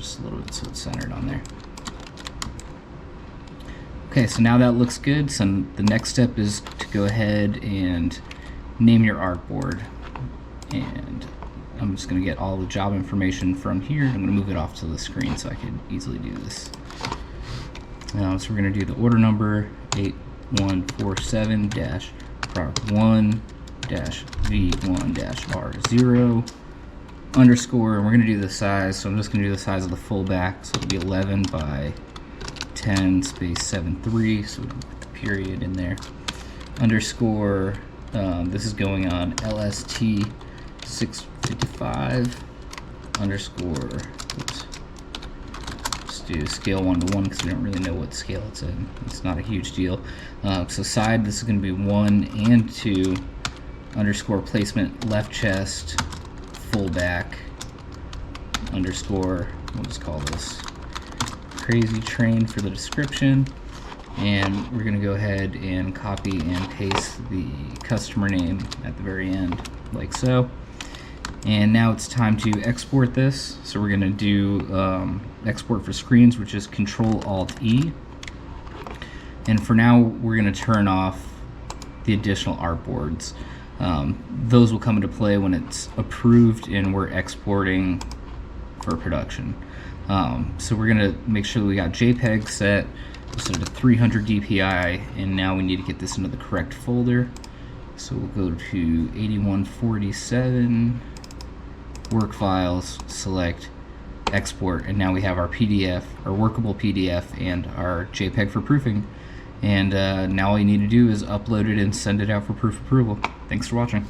just a little bit so it's centered on there. Okay, so now that looks good. So the next step is to go ahead and name your artboard. And I'm just going to get all the job information from here. I'm going to move it off to the screen so I can easily do this. So we're going to do the order number 8147-1-V1-R0 underscore, and we're going to do the size. So I'm just going to do the size of the full back, so it'll be 11 by 10 space 73, so we can put the period in there. Underscore, this is going on LST 655 underscore, oops, let's do scale 1 to 1 because we don't really know what scale it's in. It's not a huge deal. So side, this is going to be 1 and 2 underscore placement left chest full back underscore, we'll just call this Crazy Train for the description, and we're going to go ahead and copy and paste the customer name at the very end like so. And now it's time to export this. So we're going to do export for screens, which is Control-Alt-E. And for now we're going to turn off the additional artboards. Those will come into play when it's approved and we're exporting for production. So we're going to make sure that we got JPEG set to 300 DPI, and now we need to get this into the correct folder. So we'll go to 8147, work files, select export, and now we have our PDF, our workable PDF, and our JPEG for proofing. And now all you need to do is upload it and send it out for proof approval. Thanks for watching.